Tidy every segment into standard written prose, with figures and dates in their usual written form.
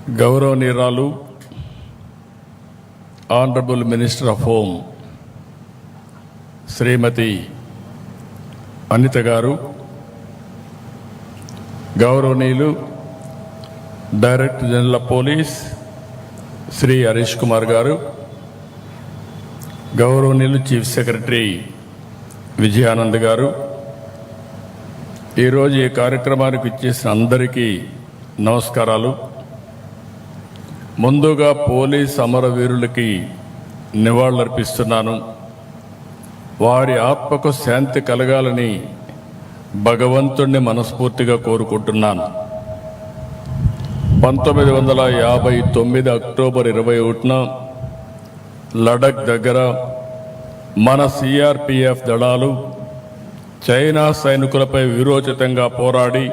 గౌరవనీయురాలు honourable minister of home Shrimati Anitha garu, గౌరవనీయులు director general of police Shri Harish Kumar garu, గౌరవనీయులు chief secretary Vijayanand గారు, ఈరోజు ఈ కార్యక్రమానికి ఇచ్చేసిన అందరికీ నమస్కారాలు. ముందుగా పోలీస్ అమరవీరులకి నివాళులర్పిస్తున్నాను. వారి ఆత్మకు శాంతి కలగాలని భగవంతుణ్ణి మనస్ఫూర్తిగా కోరుకుంటున్నాను. 1959 అక్టోబర్ 21న లడక్ దగ్గర మన సిఆర్పిఎఫ్ దళాలు చైనా సైనికులపై వీరోచితంగా పోరాడి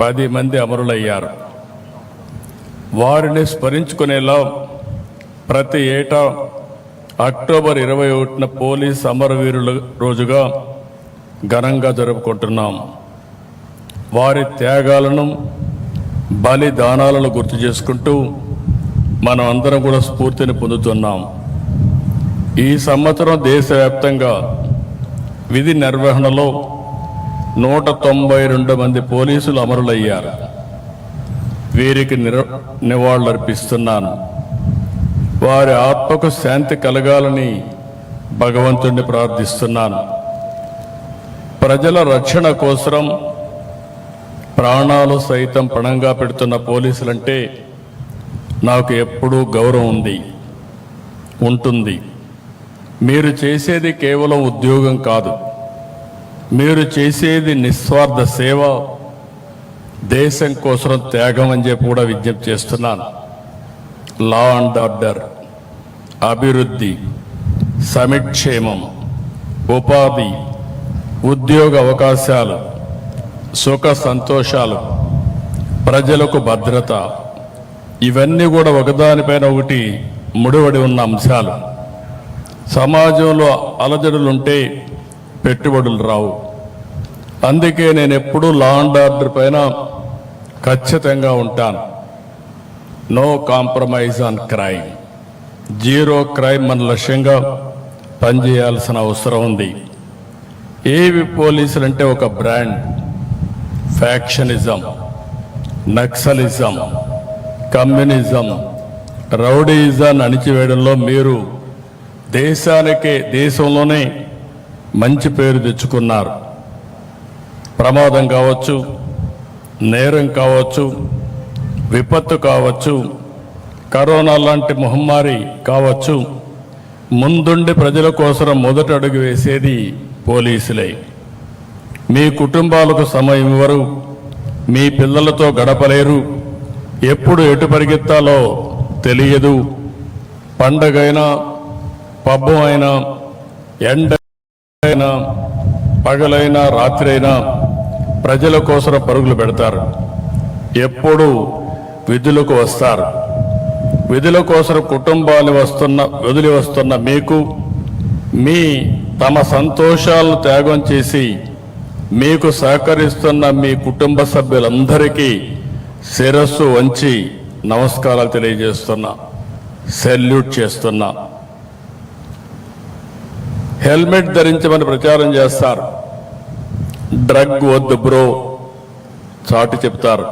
10 మంది అమరులయ్యారు. వారిని స్మరించుకునేలా ప్రతి ఏటా అక్టోబర్ 21న పోలీస్ అమరవీరుల రోజుగా ఘనంగా జరుపుకుంటున్నాం. వారి త్యాగాలను, బలిదానాలను గుర్తు చేసుకుంటూ మనం అందరం కూడా స్ఫూర్తిని పొందుతున్నాం. ఈ సంవత్సరం దేశవ్యాప్తంగా విధి నిర్వహణలో 192 మంది పోలీసులు అమరులయ్యారు. వీరికి నివాళులర్పిస్తున్నాను. వారి ఆత్మకు శాంతి కలగాలని భగవంతుణ్ణి ప్రార్థిస్తున్నాను. ప్రజల రక్షణ కోసం ప్రాణాలు సైతం పణంగా పెడుతున్న పోలీసులంటే నాకు ఎప్పుడూ గౌరవం ఉంటుంది. మీరు చేసేది కేవలం ఉద్యోగం కాదు, మీరు చేసేది నిస్వార్థ సేవ, దేశం కోసం త్యాగం అని చెప్పి కూడా విజ్ఞప్తి చేస్తున్నాను. లా అండ్ ఆర్డర్, అభివృద్ధి, సమిక్షేమం, ఉపాధి, ఉద్యోగ అవకాశాలు, సుఖ సంతోషాలు, ప్రజలకు భద్రత, ఇవన్నీ కూడా ఒకదానిపైన ఒకటి ముడిపడి ఉన్న అంశాలు. సమాజంలో అలజడులుంటే పెట్టుబడులు రావు. అందుకే నేను ఎప్పుడూ లా అండ్ ఆర్డర్ పైన ఖచ్చితంగా ఉంటాను. No compromise on crime, zero crime మన లక్ష్యంగా పనిచేయాల్సిన అవసరం ఉంది. ఏవి పోలీసులు అంటే ఒక బ్రాండ్. ఫ్యాక్షనిజం, నక్సలిజం, కమ్యూనిజం, రౌడీయిజాన్ని అణిచివేయడంలో మీరు దేశంలోనే మంచి పేరు తెచ్చుకున్నారు. ప్రమాదం కావచ్చు, నేరం కావచ్చు, విపత్తు కావచ్చు, కరోనా లాంటి మహమ్మారి కావచ్చు, ముందుండి ప్రజల కోసం మొదటి అడుగు వేసేది పోలీసులే. మీ కుటుంబాలకు సమయం ఇవ్వరు, మీ పిల్లలతో గడపలేరు, ఎప్పుడు ఎటు పరిగెత్తాలో తెలియదు. పండగైనా, పబ్బం అయినా, ఎండైనా, పగలైనా, రాత్రి అయినా ప్రజల కోసం పరుగులు పెడతారు. ఎప్పుడు విధులకు వస్తారు. విధుల కోసం కుటుంబాన్ని వదిలి వస్తున్న మీకు, తమ సంతోషాలను త్యాగం చేసి మీకు సహకరిస్తున్న మీ కుటుంబ సభ్యులందరికీ శిరస్సు వంచి నమస్కారాలు తెలియజేస్తున్నా, సెల్యూట్ చేస్తున్నా. హెల్మెట్ ధరించమని ప్రచారం చేస్తారు. డ్రగ్ వద్దు బ్రో చాటి చెప్తారు.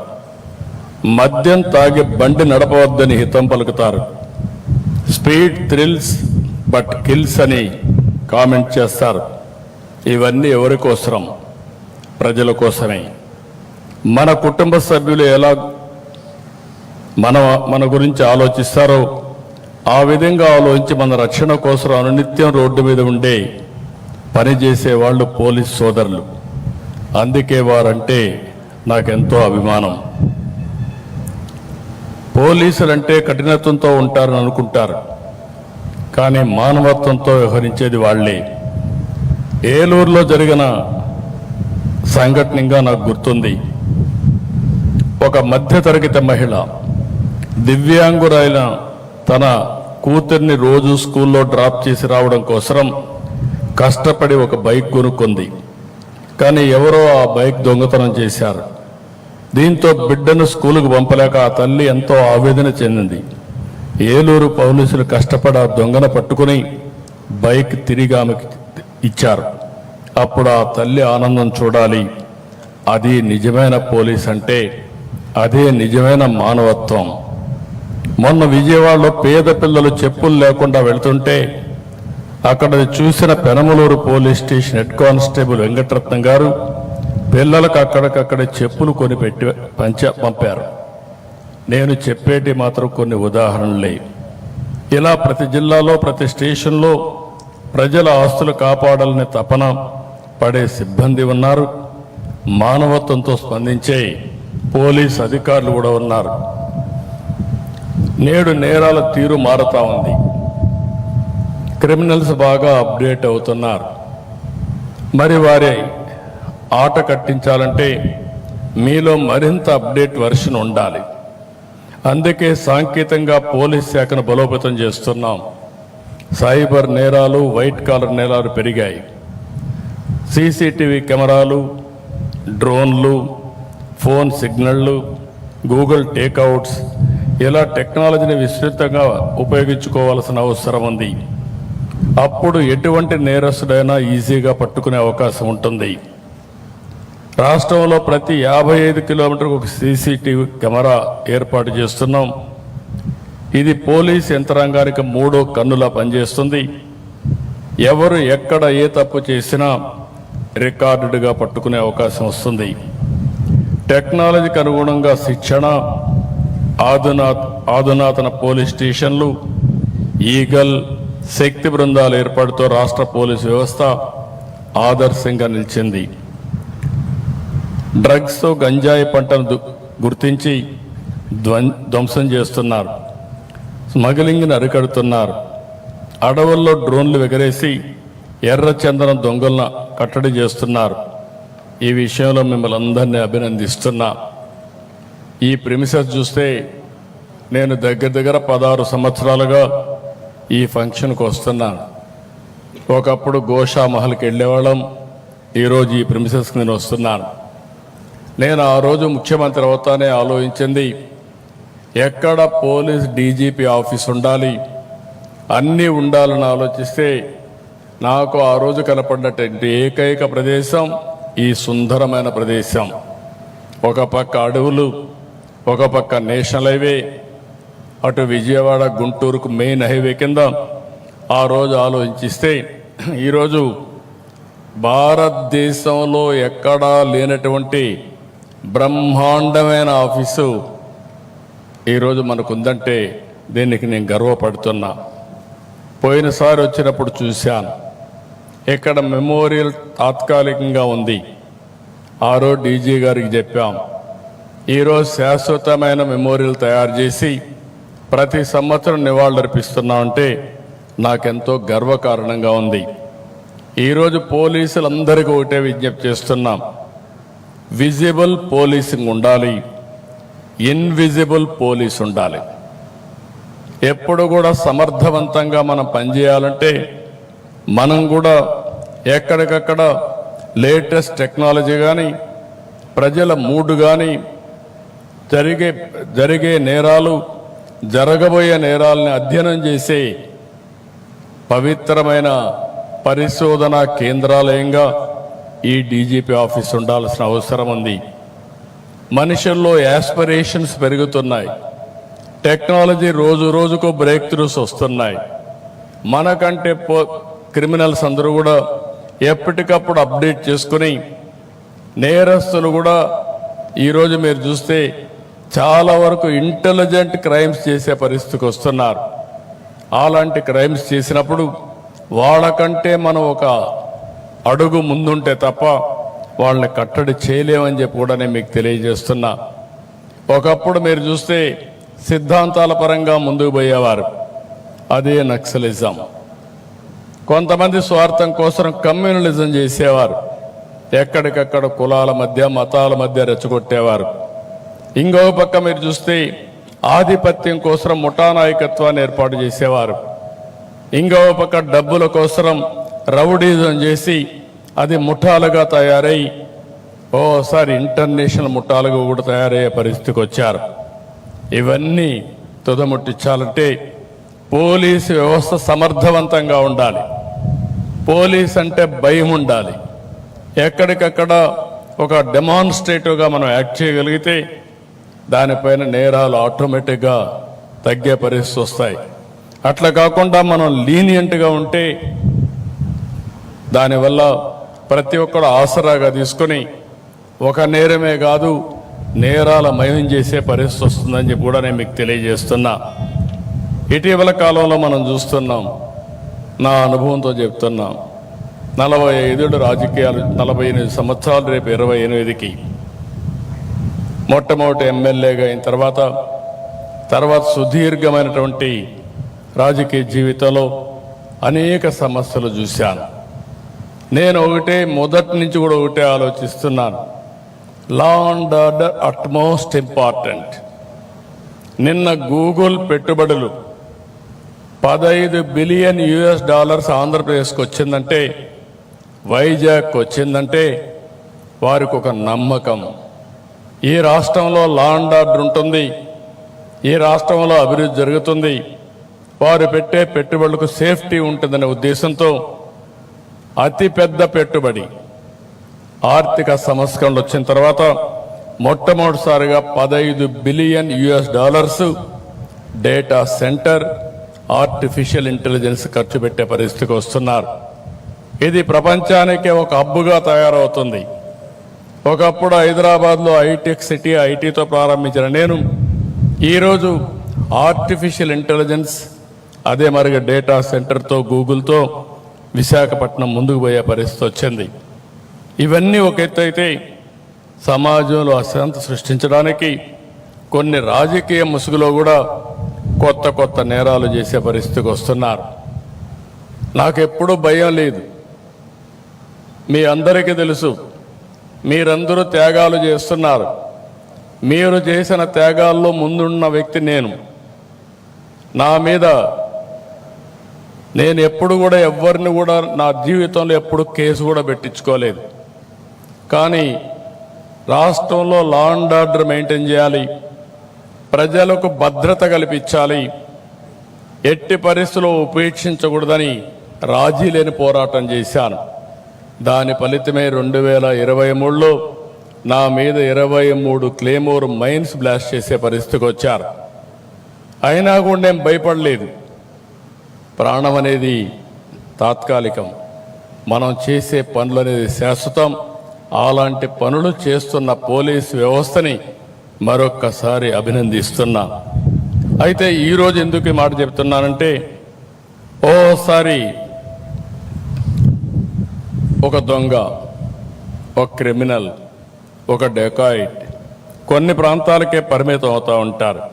మద్యం తాగి బండి నడపవద్దని హితం పలుకుతారు. స్పీడ్ థ్రిల్స్ బట్ కిల్స్ అని కామెంట్ చేస్తారు. ఇవన్నీ ఎవరి కోసరం? ప్రజల కోసమే. మన కుటుంబ సభ్యులు ఎలా మన గురించి ఆలోచిస్తారో ఆ విధంగా ఆలోచించి మన రక్షణ కోసం అనునిత్యం రోడ్డు మీద ఉండే పనిచేసే వాళ్ళు పోలీస్ సోదరులు. అందుకే వారంటే నాకెంతో అభిమానం. పోలీసులంటే కఠినత్వంతో ఉంటారని అనుకుంటారు, కానీ మానవత్వంతో వ్యవహరించేది వాళ్లే. ఏలూరులో జరిగిన సంఘటనగా నాకు గుర్తుంది. ఒక మధ్యతరగతి మహిళ దివ్యాంగురైన తన కూతుర్ని రోజు స్కూల్లో డ్రాప్ చేసి రావడం కోసం కష్టపడి ఒక బైక్ కొనుక్కుంది. కానీ ఎవరో ఆ బైక్ దొంగతనం చేశారు. దీంతో బిడ్డను స్కూలుకు పంపలేక ఆ తల్లి ఎంతో ఆవేదన చెందింది. ఏలూరు పోలీసులు కష్టపడి ఆ దొంగను పట్టుకుని బైక్ తిరిగి ఆమెకి ఇచ్చారు. అప్పుడు ఆ తల్లి ఆనందం చూడాలి. అది నిజమైన పోలీస్ అంటే, అదే నిజమైన మానవత్వం. మొన్న విజయవాడలో పేద పిల్లలు చెప్పులు లేకుండా వెళ్తుంటే అక్కడ చూసిన Penamaluru police station head constable Venkataratnam గారు పిల్లలకు అక్కడికక్కడ చెప్పులు కొని పెట్టి పంపారు. నేను చెప్పేటి మాత్రం కొన్ని ఉదాహరణలే. ఇలా ప్రతి జిల్లాలో ప్రతి స్టేషన్లో ప్రజల ఆస్తులు కాపాడాలనే తపన పడే సిబ్బంది ఉన్నారు. మానవత్వంతో స్పందించే పోలీస్ అధికారులు కూడా ఉన్నారు. నేడు నేరాల తీరు మారుతా ఉంది. క్రిమినల్స్ బాగా అప్డేట్ అవుతున్నారు. మరి వారి ఆట కట్టించాలంటే మీలో మరింత అప్డేట్ వర్షన్ ఉండాలి. అందుకే సాంకేతికంగా పోలీస్ శాఖను బలోపేతం చేస్తున్నాం. సైబర్ నేరాలు, వైట్ కాలర్ నేరాలు పెరిగాయి. సీసీటీవీ కెమెరాలు, డ్రోన్లు, ఫోన్ సిగ్నళ్లు, గూగుల్ టేక్అవుట్స్, ఇలా టెక్నాలజీని విస్తృతంగా ఉపయోగించుకోవాల్సిన అవసరం ఉంది. అప్పుడు ఎటువంటి నేరస్తుడైనా ఈజీగా పట్టుకునే అవకాశం ఉంటుంది. రాష్ట్రంలో ప్రతి 55 కిలోమీటర్లకు ఒక సీసీటీవీ కెమెరా ఏర్పాటు చేస్తున్నాం. ఇది పోలీస్ యంత్రాంగానికి 3వ కన్నులా పనిచేస్తుంది. ఎవరు ఎక్కడ ఏ తప్పు చేసినా రికార్డుగా పట్టుకునే అవకాశం వస్తుంది. టెక్నాలజీకి అనుగుణంగా శిక్షణ, ఆధునాతన పోలీస్ స్టేషన్లు, ఈగల్, శక్తి బృందాల ఏర్పాటుతో రాష్ట్ర పోలీసు వ్యవస్థ ఆదర్శంగా నిలిచింది. డ్రగ్స్, గంజాయి పంటను గుర్తించి ధ్వంసం చేస్తున్నారు. స్మగ్లింగ్ని అరికడుతున్నారు. అడవుల్లో డ్రోన్లు ఎగరేసి ఎర్రచందనం దొంగలను కట్టడి చేస్తున్నారు. ఈ విషయంలో మిమ్మల్ని అందరినీ అభినందిస్తున్నా. ఈ ప్రిమిసెస్ చూస్తే నేను దగ్గర 16 సంవత్సరాలుగా ఈ ఫంక్షన్కి వస్తున్నాను. ఒకప్పుడు గోషా మహల్కి వెళ్ళేవాళ్ళం. ఈరోజు ఈ ప్రిమిసెస్కి నేను వస్తున్నాను. నేను ఆ రోజు ముఖ్యమంత్రి అవుతానే ఆలోచించింది, ఎక్కడ పోలీస్ డీజీపీ ఆఫీస్ ఉండాలి, అన్నీ ఉండాలని ఆలోచిస్తే నాకు ఆ రోజు కనపడినటువంటి ఏకైక ప్రదేశం ఈ సుందరమైన ప్రదేశం. ఒక పక్క అడవులు, ఒక పక్క నేషనల్ హైవే, అటు విజయవాడ గుంటూరుకు మెయిన్ హైవే కింద ఆ రోజు ఆలోచిస్తే ఈరోజు భారతదేశంలో ఎక్కడా లేనటువంటి బ్రహ్మాండమైన ఆఫీసు ఈరోజు మనకుందంటే దీనికి నేను గర్వపడుతున్నా. పోయినసారి వచ్చినప్పుడు చూశాను, ఇక్కడ మెమోరియల్ తాత్కాలికంగా ఉంది. ఆ రోజు డీజీ గారికి చెప్పాం, ఈరోజు శాశ్వతమైన మెమోరియల్ తయారు చేసి ప్రతి సంవత్సరం నివాళులర్పిస్తున్నామంటే నాకెంతో గర్వకారణంగా ఉంది. ఈరోజు పోలీసులందరికీ ఒకటే విజ్ఞప్తి చేస్తున్నాం, విజిబుల్ పోలీసింగ్ ఉండాలి, ఇన్విజిబుల్ పోలీస్ ఉండాలి. ఎప్పుడు కూడా సమర్థవంతంగా మనం పనిచేయాలంటే మనం కూడా ఎక్కడికక్కడ లేటెస్ట్ టెక్నాలజీ కానీ, ప్రజల మూడ్ కానీ, జరిగే నేరాలు, జరగబోయే నేరాలని అధ్యయనం చేసే పవిత్రమైన పరిశోధనా కేంద్రాలయంగా ఈ డీజీపీ ఆఫీస్ ఉండాల్సిన అవసరం ఉంది. మనుషుల్లో యాస్పిరేషన్స్ పెరుగుతున్నాయి. టెక్నాలజీ రోజు రోజుకు బ్రేక్ త్రూస్ వస్తున్నాయి. మనకంటే క్రిమినల్స్ అందరూ కూడా ఎప్పటికప్పుడు అప్డేట్ చేసుకుని, నేరస్తులు కూడా ఈరోజు మీరు చూస్తే చాలా వరకు ఇంటెలిజెంట్ క్రైమ్స్ చేసే పరిస్థితికి వస్తున్నారు. అలాంటి క్రైమ్స్ చేసినప్పుడు వాళ్ళకంటే మనం ఒక అడుగు ముందుంటే తప్ప వాళ్ళని కట్టడి చేయలేమని చెప్పి కూడా నేను మీకు తెలియజేస్తున్నా. ఒకప్పుడు మీరు చూస్తే సిద్ధాంతాల పరంగా ముందుకు పోయేవారు, అదే నక్సలిజం. కొంతమంది స్వార్థం కోసం కమ్యూనలిజం చేసేవారు, ఎక్కడికక్కడ కులాల మధ్య, మతాల మధ్య రెచ్చగొట్టేవారు. ఇంకో పక్క మీరు చూస్తే ఆధిపత్యం కోసం ముఠా నాయకత్వాన్ని ఏర్పాటు చేసేవారు. ఇంకో పక్క డబ్బుల కోసం రౌడీజం చేసి అది ముఠాలుగా తయారై ఓసారి ఇంటర్నేషనల్ ముఠాలుగా కూడా తయారయ్యే పరిస్థితికి వచ్చారు. ఇవన్నీ తుదముట్టించాలంటే పోలీసు వ్యవస్థ సమర్థవంతంగా ఉండాలి. పోలీస్ అంటే భయం ఉండాలి. ఎక్కడికక్కడ ఒక డెమాన్స్ట్రేటివ్గా మనం యాక్ట్ చేయగలిగితే దానిపైన నేరాలు ఆటోమేటిక్గా తగ్గే పరిస్థితి వస్తాయి. అట్లా కాకుండా మనం లీనియంట్గా ఉంటే దానివల్ల ప్రతి ఒక్కరు ఆసరాగా తీసుకొని ఒక నేరమే కాదు నేరాల మయం చేసే పరిస్థితి వస్తుందని చెప్పి కూడా నేను మీకు తెలియజేస్తున్నా. ఇటీవల కాలంలో మనం చూస్తున్నాం, నా అనుభవంతో చెప్తున్నాం, 45 రాజకీయాలు, 48 సంవత్సరాలు, రేపు 28కి మొట్టమొదటి ఎమ్మెల్యేగా అయిన తర్వాత సుదీర్ఘమైనటువంటి రాజకీయ జీవితంలో అనేక సమస్యలు చూశాను. నేను మొదటి నుంచి కూడా ఒకటే ఆలోచిస్తున్నాను, law and order utmost important. నిన్న గూగుల్ పెట్టుబడులు $15 బిలియన్ ఆంధ్రప్రదేశ్కి వచ్చిందంటే, వైజాగ్ వచ్చిందంటే వారికి ఒక నమ్మకం, ఈ రాష్ట్రంలో లా అండ్ ఆర్డర్ ఉంటుంది, ఈ రాష్ట్రంలో అభివృద్ధి జరుగుతుంది, వారు పెట్టే పెట్టుబడులకు సేఫ్టీ ఉంటుందనే ఉద్దేశంతో అతిపెద్ద పెట్టుబడి ఆర్థిక సంస్కరణలు వచ్చిన తర్వాత మొట్టమొదటిసారిగా $15 billion data centre, artificial intelligence ఖర్చు పెట్టే పరిస్థితికి వస్తున్నారు. ఇది ప్రపంచానికే ఒక హబ్బుగా తయారవుతుంది. ఒకప్పుడు హైదరాబాద్లో హైటెక్ సిటీ, ఐటీతో ప్రారంభించిన నేను ఈరోజు ఆర్టిఫిషియల్ ఇంటెలిజెన్స్, అదే మరిగా డేటా సెంటర్తో గూగుల్తో విశాఖపట్నం ముందుకు పోయే పరిస్థితి వచ్చింది. ఇవన్నీ ఒక ఎత్తు అయితే సమాజంలో అశాంతి సృష్టించడానికి కొన్ని రాజకీయ ముసుగులో కూడా కొత్త నేరాలు చేసే పరిస్థితికి వస్తున్నారు. నాకెప్పుడూ భయం లేదు. మీ అందరికీ తెలుసు, మీరందరూ త్యాగాలు చేస్తున్నారు. మీరు చేసిన త్యాగాల్లో ముందున్న వ్యక్తి నేను. నా మీద నేను ఎప్పుడు కూడా ఎవరిని కూడా నా జీవితంలో ఎప్పుడు కేసు కూడా పెట్టించుకోలేదు. కానీ రాష్ట్రంలో లా అండ్ ఆర్డర్ మెయింటైన్ చేయాలి, ప్రజలకు భద్రత కల్పించాలి, ఎట్టి పరిస్థితుల్లో ఉపేక్షించకూడదని రాజీ లేని పోరాటం చేశాను. దాని ఫలితమే 2023లో నా మీద 23 క్లేమోర్ మైన్స్ బ్లాస్ట్ చేసే పరిస్థితికి వచ్చారు. అయినా కూడా నేను భయపడలేదు. ప్రాణం అనేది తాత్కాలికం, మనం చేసే పనులు అనేది శాశ్వతం. అలాంటి పనులు చేస్తున్న పోలీసు వ్యవస్థని మరొక్కసారి అభినందిస్తున్నా. అయితే ఈరోజు ఎందుకు ఈ మాట చెప్తున్నానంటే, ఓసారి ఒక దొంగ, ఒక క్రిమినల్, ఒక డెకాయిట్ కొన్ని ప్రాంతాలకే పరిమితం అవుతూ ఉంటారు.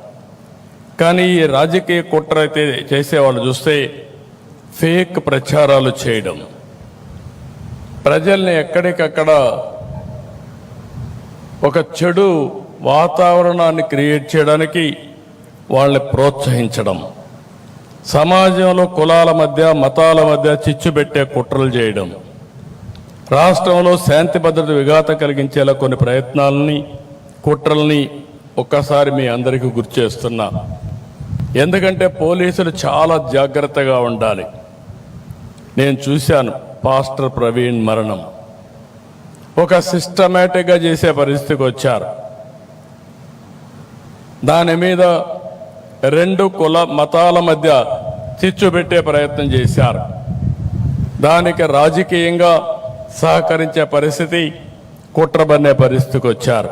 కానీ ఈ రాజకీయ కుట్ర అయితే చేసేవాళ్ళు చూస్తే ఫేక్ ప్రచారాలు చేయడం, ప్రజల్ని ఎక్కడికక్కడ ఒక చెడు వాతావరణాన్ని క్రియేట్ చేయడానికి వాళ్ళని ప్రోత్సహించడం, సమాజంలో కులాల మధ్య, మతాల మధ్య చిచ్చు పెట్టే కుట్రలు చేయడం, రాష్ట్రంలో శాంతి భద్రత విఘాతం కలిగించేలా కొన్ని ప్రయత్నాలని, కుట్రల్ని ఒక్కసారి మీ అందరికీ గుర్తు చేస్తున్నా. ఎందుకంటే పోలీసులు చాలా జాగ్రత్తగా ఉండాలి. నేను చూశాను పాస్టర్ ప్రవీణ్ మరణం, ఒక సిస్టమేటిక్గా చేసే పరిస్థితికి వచ్చారు. దాని మీద 2 కుల మతాల మధ్య చిచ్చు పెట్టే ప్రయత్నం చేశారు. దానికి రాజకీయంగా సహకరించే పరిస్థితి, కుట్రబన్నే పరిస్థితికి వచ్చారు.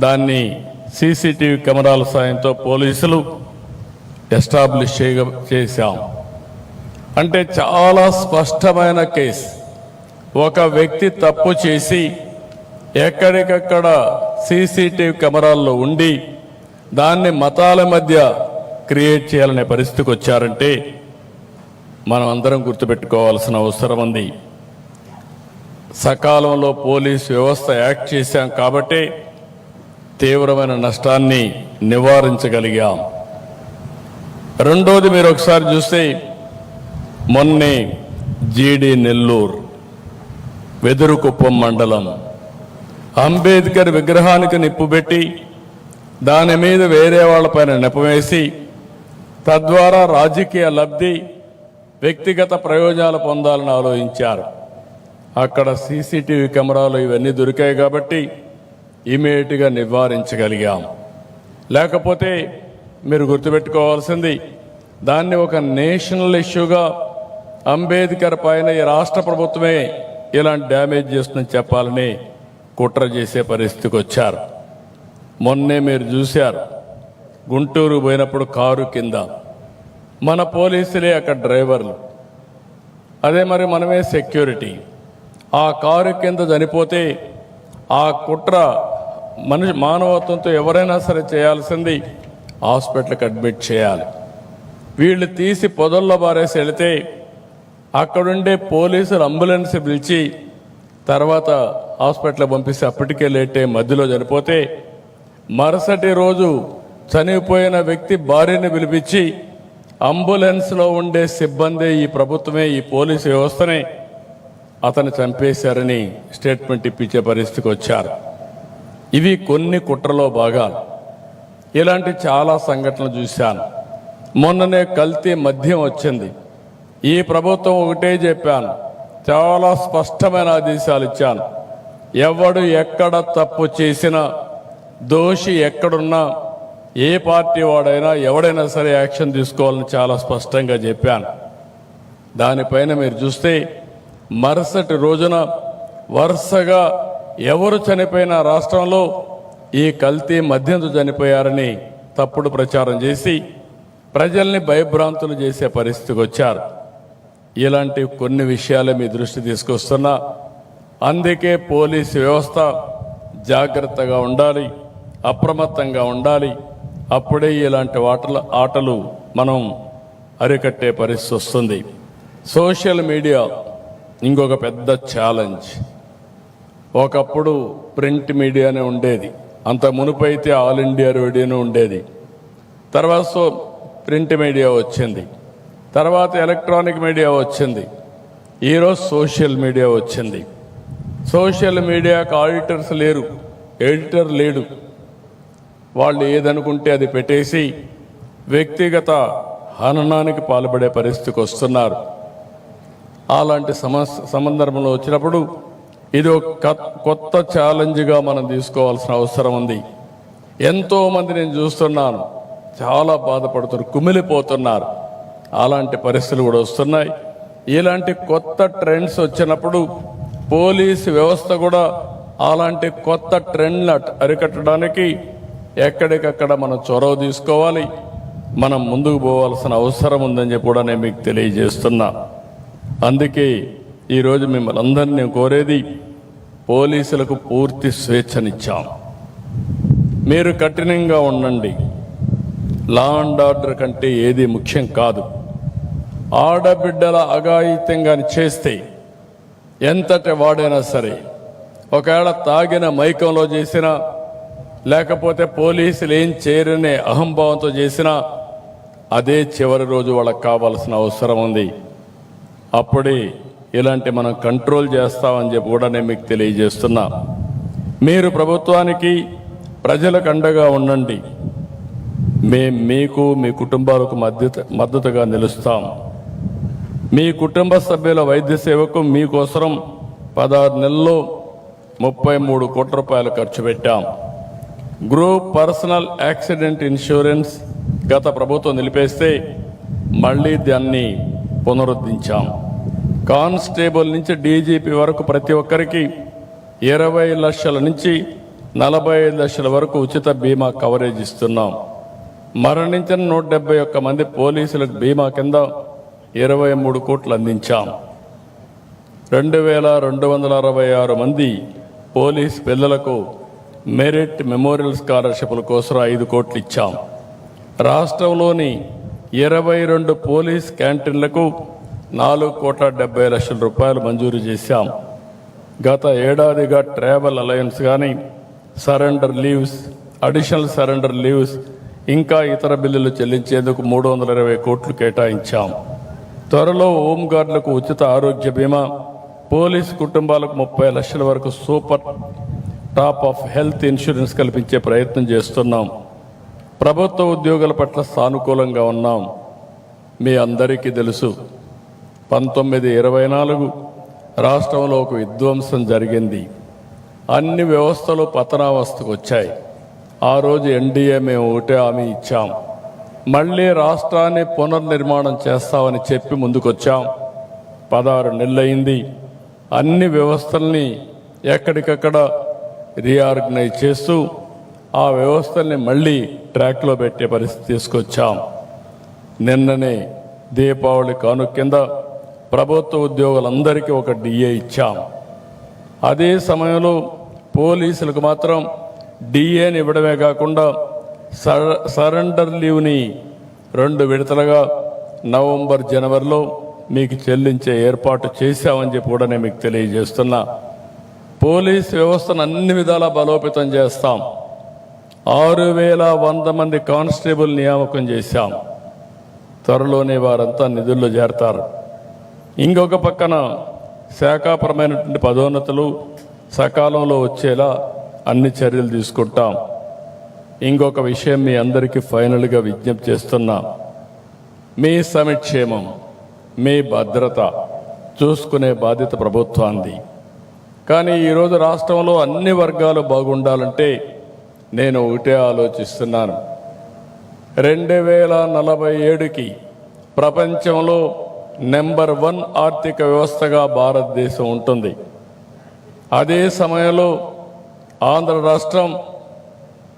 దాన్ని సీసీటీవీ కెమెరాల సాయంతో పోలీసులు ఎస్టాబ్లిష్ చేశాం. అంటే చాలా స్పష్టమైన కేసు. ఒక వ్యక్తి తప్పు చేసి ఎక్కడికక్కడ సీసీటీవీ కెమెరాల్లో ఉండి దాన్ని మతాల మధ్య క్రియేట్ చేయాలనే పరిస్థితికి వచ్చారంటే మనం అందరం గుర్తుపెట్టుకోవాల్సిన అవసరం ఉంది. సకాలంలో పోలీసు వ్యవస్థ యాక్ట్ చేశాం కాబట్టి తీవ్రమైన నష్టాన్ని నివారించగలిగాం. రెండోది, మీరు ఒకసారి చూస్తే మొన్నే జీడి నెల్లూరు, వెదురుకుప్పం మండలం అంబేద్కర్ విగ్రహానికి నిప్పు పెట్టి దాని మీద వేరే వాళ్ళపైన నెపవేసి తద్వారా రాజకీయ లబ్ధి, వ్యక్తిగత ప్రయోజనాలు పొందాలని ఆలోచించారు. అక్కడ సీసీటీవీ కెమెరాలు ఇవన్నీ దొరికాయి కాబట్టి ఇమీడియట్గా నివారించగలిగాం. లేకపోతే మీరు గుర్తుపెట్టుకోవాల్సింది, దాన్ని ఒక నేషనల్ ఇష్యూగా అంబేద్కర్ పైన ఈ రాష్ట్ర ప్రభుత్వమే ఇలాంటి డ్యామేజ్ చేస్తుందని చెప్పాలని కుట్ర చేసే పరిస్థితికి వచ్చారు. మొన్నే మీరు చూశారు, గుంటూరు పోయినప్పుడు కారు కింద మన పోలీసులే అక్కడ డ్రైవర్లు, అదే మరి మనమే సెక్యూరిటీ. ఆ కారు కింద చనిపోతే ఆ కుట్ర మానవత్వంతో ఎవరైనా సరే చేయాల్సింది హాస్పిటల్కి అడ్మిట్ చేయాలి. వీళ్ళు తీసి పొదల్లో బారేసి వెళితే అక్కడుండే పోలీసులు అంబులెన్స్ పిలిచి తర్వాత హాస్పిటల్ పంపిస్తే అప్పటికే లేటే మధ్యలో చనిపోతే మరుసటి రోజు చనిపోయిన వ్యక్తి భార్యని పిలిపించి అంబులెన్స్లో ఉండే సిబ్బంది, ఈ ప్రభుత్వమే, ఈ పోలీసు వ్యవస్థనే అతను చంపేశారని స్టేట్మెంట్ ఇప్పించే పరిస్థితికి వచ్చారు. ఇవి కొన్ని కుట్రలో భాగాలు. ఇలాంటి చాలా సంఘటనలు చూశాను. మొన్ననే కల్తీ మద్యం వచ్చింది. ఈ ప్రభుత్వం ఒకటే చెప్పాను, చాలా స్పష్టమైన ఆదేశాలు ఇచ్చాను. ఎవడు ఎక్కడ తప్పు చేసినా, దోషి ఎక్కడున్నా, ఏ పార్టీ వాడైనా ఎవడైనా సరే యాక్షన్ తీసుకోవాలని చాలా స్పష్టంగా చెప్పాను. దానిపైన మీరు చూస్తే మరుసటి రోజున వరుసగా ఎవరు చనిపోయిన రాష్ట్రంలో ఈ కల్తీ మద్యంతో చనిపోయారని తప్పుడు ప్రచారం చేసి ప్రజల్ని భయభ్రాంతులు చేసే పరిస్థితికి వచ్చారు. ఇలాంటి కొన్ని విషయాలు మీ దృష్టి తీసుకొస్తున్నా. అందుకే పోలీసు వ్యవస్థ జాగ్రత్తగా ఉండాలి, అప్రమత్తంగా ఉండాలి. అప్పుడే ఇలాంటి ఆటలు మనం అరికట్టే పరిస్థితి వస్తుంది. సోషల్ మీడియా ఇంకొక పెద్ద ఛాలెంజ్. ఒకప్పుడు ప్రింట్ మీడియానే ఉండేది, అంత మునుపైతే ఆల్ ఇండియా రేడియోనే ఉండేది. తర్వాత ప్రింట్ మీడియా వచ్చింది, తర్వాత ఎలక్ట్రానిక్ మీడియా వచ్చింది, ఈరోజు సోషల్ మీడియా వచ్చింది. సోషల్ మీడియాకు ఆడిటర్స్ లేరు, ఎడిటర్ లేడు. వాళ్ళు ఏదనుకుంటే అది పెట్టేసి వ్యక్తిగత హననానికి పాల్పడే పరిస్థితికి వస్తున్నారు. అలాంటి సందర్భంలో వచ్చినప్పుడు ఇది ఒక కొత్త ఛాలెంజ్గా మనం తీసుకోవాల్సిన అవసరం ఉంది. ఎంతోమంది నేను చూస్తున్నాను చాలా బాధపడుతున్నారు, కుమిలిపోతున్నారు. అలాంటి పరిస్థితులు కూడా వస్తున్నాయి. ఇలాంటి కొత్త ట్రెండ్స్ వచ్చినప్పుడు పోలీసు వ్యవస్థ కూడా అలాంటి కొత్త ట్రెండ్ని అరికట్టడానికి ఎక్కడికక్కడ మనం చొరవ తీసుకోవాలి, మనం ముందుకు పోవాల్సిన అవసరం ఉందని చెప్పి కూడా నేను మీకు తెలియజేస్తున్నా. అందుకే ఈరోజు మిమ్మల్ని అందరినీ నేను కోరేది, పోలీసులకు పూర్తి స్వేచ్ఛనిచ్చాం. మీరు కఠినంగా ఉండండి. లా అండ్ ఆర్డర్ కంటే ఏది ముఖ్యం కాదు. ఆడబిడ్డల అఘాయిత్యంగా చేస్తే ఎంతటి వాడైనా సరే, ఒకవేళ తాగిన మైకంలో చేసినా, లేకపోతే పోలీసులు ఏం చేయరనే అహంభావంతో చేసినా, అదే చివరి రోజు వాళ్ళకి కావాల్సిన అవసరం ఉంది. అప్పుడే ఇలాంటి మనం కంట్రోల్ చేస్తామని చెప్పి కూడా నేను మీకు తెలియజేస్తున్నా. మీరు ప్రభుత్వానికి, ప్రజలకు అండగా ఉండండి. మేము మీకు, మీ కుటుంబాలకు మద్దతుగా నిలుస్తాం. మీ కుటుంబ సభ్యుల వైద్య సేవకు మీకోసం 16 నెలల్లో 33 కోట్ల రూపాయలు ఖర్చు పెట్టాం. గ్రూప్ పర్సనల్ యాక్సిడెంట్ ఇన్సూరెన్స్ గత ప్రభుత్వం నిలిపేస్తే మళ్ళీ దాన్ని పునరుద్ధరించాం. కానిస్టేబుల్ నుంచి డీజీపీ వరకు ప్రతి ఒక్కరికి 20 లక్షల నుంచి 45 లక్షల వరకు ఉచిత బీమా కవరేజ్ ఇస్తున్నాం. మరణించిన 171 మంది పోలీసులకు బీమా కింద 23 కోట్లు అందించాం. 2266 మంది పోలీస్ పిల్లలకు మెరిట్ మెమోరియల్ స్కాలర్షిప్ల కోసం 5 కోట్లు ఇచ్చాం. రాష్ట్రంలోని 22 పోలీస్ క్యాంటీన్లకు 4,70,00,000 రూపాయలు మంజూరు చేశాం. గత ఏడాదిగా ట్రావెల్ అలయన్స్ కానీ, surrender leaves, additional surrender leaves, ఇంకా ఇతర బిల్లులు చెల్లించేందుకు 320 కోట్లు కేటాయించాం. త్వరలో హోంగార్డులకు ఉచిత ఆరోగ్య బీమా, పోలీసు కుటుంబాలకు 30 లక్షల వరకు super top of health insurance కల్పించే ప్రయత్నం చేస్తున్నాం. ప్రభుత్వ ఉద్యోగుల పట్ల సానుకూలంగా ఉన్నాం. మీ అందరికీ తెలుసు 1924 రాష్ట్రంలో ఒక విధ్వంసం జరిగింది. అన్ని వ్యవస్థలు పతనావస్థకు వచ్చాయి. ఆ రోజు ఎన్డీఏ మేము ఒకటే హామీ ఇచ్చాం, మళ్ళీ రాష్ట్రాన్ని పునర్నిర్మాణం చేస్తామని చెప్పి ముందుకొచ్చాం. 16 నెలలైంది. అన్ని వ్యవస్థల్ని ఎక్కడికక్కడ రీఆర్గనైజ్ చేస్తూ ఆ వ్యవస్థల్ని మళ్ళీ ట్రాక్లో పెట్టే పరిస్థితి తీసుకొచ్చాం. నిన్ననే దీపావళి కానుక కింద ప్రభుత్వ ఉద్యోగులందరికీ ఒక డిఏ ఇచ్చాం. అదే సమయంలో పోలీసులకు మాత్రం డిఏని ఇవ్వడమే కాకుండా సరెండర్ లీవ్ని 2 విడతలుగా నవంబర్, జనవరిలో మీకు చెల్లించే ఏర్పాటు చేశామని చెప్పి కూడా నేను మీకు తెలియజేస్తున్నా. పోలీస్ వ్యవస్థను అన్ని విధాలా బలోపేతం చేస్తాం. 6100 మంది కానిస్టేబుల్ నియామకం చేశాం. త్వరలోనే వారంతా నిధుల్లో చేరతారు. ఇంకొక పక్కన శాఖాపరమైనటువంటి పదోన్నతులు సకాలంలో వచ్చేలా అన్ని చర్యలు తీసుకుంటాం. ఇంకొక విషయం మీ అందరికీ ఫైనల్గా విజ్ఞప్తి చేస్తున్నా, మీ సంక్షేమం, మీ భద్రత చూసుకునే బాధ్యత ప్రభుత్వానికి. కానీ ఈరోజు రాష్ట్రంలో అన్ని వర్గాలు బాగుండాలంటే నేను ఒకటే ఆలోచిస్తున్నాను. 2047కి ప్రపంచంలో నెంబర్ 1 ఆర్థిక వ్యవస్థగా భారతదేశం ఉంటుంది. అదే సమయంలో ఆంధ్ర రాష్ట్రం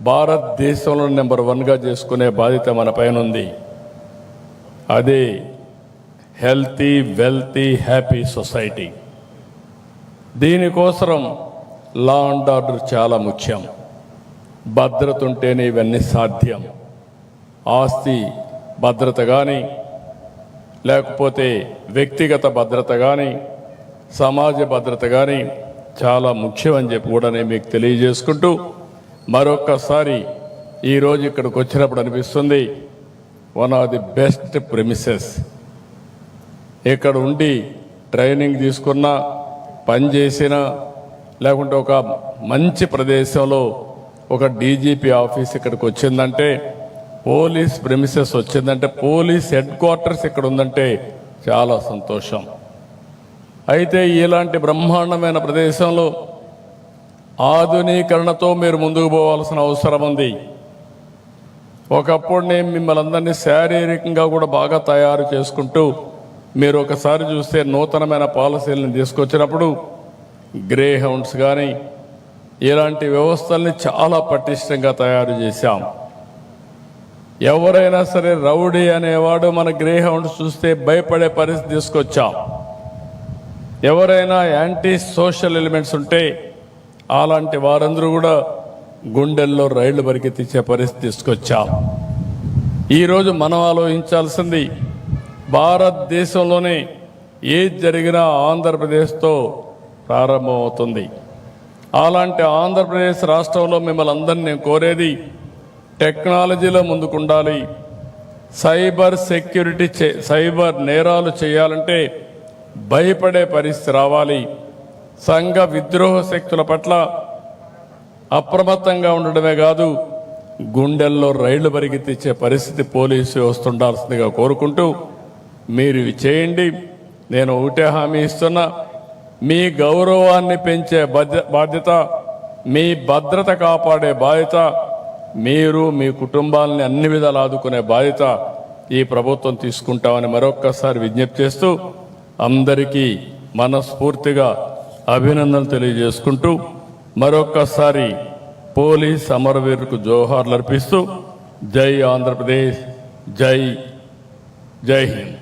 భారతదేశంలో నెంబర్ 1గా చేసుకునే బాధ్యత మన పైన ఉంది. అదే హెల్తీ, వెల్తీ, హ్యాపీ సొసైటీ. దీనికోసం లా అండ్ ఆర్డర్ చాలా ముఖ్యం. భద్రత ఉంటేనే ఇవన్నీ సాధ్యం. ఆస్తి భద్రత కానీ, లేకపోతే వ్యక్తిగత భద్రత కానీ, సమాజ భద్రత కానీ చాలా ముఖ్యమని చెప్పి కూడా నేను మీకు తెలియజేసుకుంటూ, మరొక్కసారి ఈరోజు ఇక్కడికి వచ్చినప్పుడు అనిపిస్తుంది, one of the best premises. ఇక్కడ ఉండి ట్రైనింగ్ తీసుకున్నా, పనిచేసినా, లేకుంటే ఒక మంచి ప్రదేశంలో ఒక డీజీపీ ఆఫీస్ ఇక్కడికి వచ్చిందంటే, పోలీస్ ప్రెమిసెస్ వచ్చిందంటే, పోలీస్ హెడ్ క్వార్టర్స్ ఇక్కడ ఉందంటే చాలా సంతోషం. అయితే ఇలాంటి బ్రహ్మాండమైన ప్రదేశంలో ఆధునీకరణతో మీరు ముందుకు పోవాల్సిన అవసరం ఉంది. ఒకప్పుడు నేను మిమ్మల్ని అందరినీ శారీరకంగా కూడా బాగా తయారు చేసుకుంటూ, మీరు ఒకసారి చూస్తే నూతనమైన పాలసీలను తీసుకొచ్చినప్పుడు గ్రే హౌండ్స్ కానీ ఇలాంటి వ్యవస్థల్ని చాలా పటిష్టంగా తయారు చేశాం. ఎవరైనా సరే రౌడీ అనేవాడు మన గ్రే హౌండ్స్ చూస్తే భయపడే పరిస్థితి తీసుకొచ్చాం. ఎవరైనా యాంటీ సోషల్ ఎలిమెంట్స్ ఉంటే అలాంటి వారందరూ కూడా గుండెల్లో రైళ్లు పరిగెత్తించే పరిస్థితి తీసుకొచ్చాం. ఈరోజు మనం ఆలోచించాల్సింది, భారతదేశంలోనే ఏది జరిగినా ఆంధ్రప్రదేశ్తో ప్రారంభమవుతుంది. అలాంటి ఆంధ్రప్రదేశ్ రాష్ట్రంలో మిమ్మల్ని అందరినీ నేను కోరేది, టెక్నాలజీలో ముందుకుండాలి. సైబర్ సెక్యూరిటీ, సైబర్ నేరాలు చేయాలంటే భయపడే పరిస్థితి రావాలి. సంఘ విద్రోహ శక్తుల పట్ల అప్రమత్తంగా ఉండడమే కాదు, గుండెల్లో రైళ్లు పరిగెత్తించే పరిస్థితి పోలీసు వ్యవస్థ ఉండాల్సిందిగా కోరుకుంటూ, మీరు ఇవి చేయండి. నేను ఒకటే హామీ ఇస్తున్నా, మీ గౌరవాన్ని పెంచే బాధ్యత, మీ భద్రత కాపాడే బాధ్యత, మీరు మీ కుటుంబాలని అన్ని విధాలు ఆదుకునే బాధ్యత ఈ ప్రభుత్వం తీసుకుంటామని మరొక్కసారి విజ్ఞప్తి చేస్తూ, అందరికీ మనస్ఫూర్తిగా అభినందనలు తెలియజేసుకుంటూ, మరొక్కసారి పోలీస్ అమరవీరులకు జోహార్లు అర్పిస్తూ, జై ఆంధ్రప్రదేశ్, జై హింద్.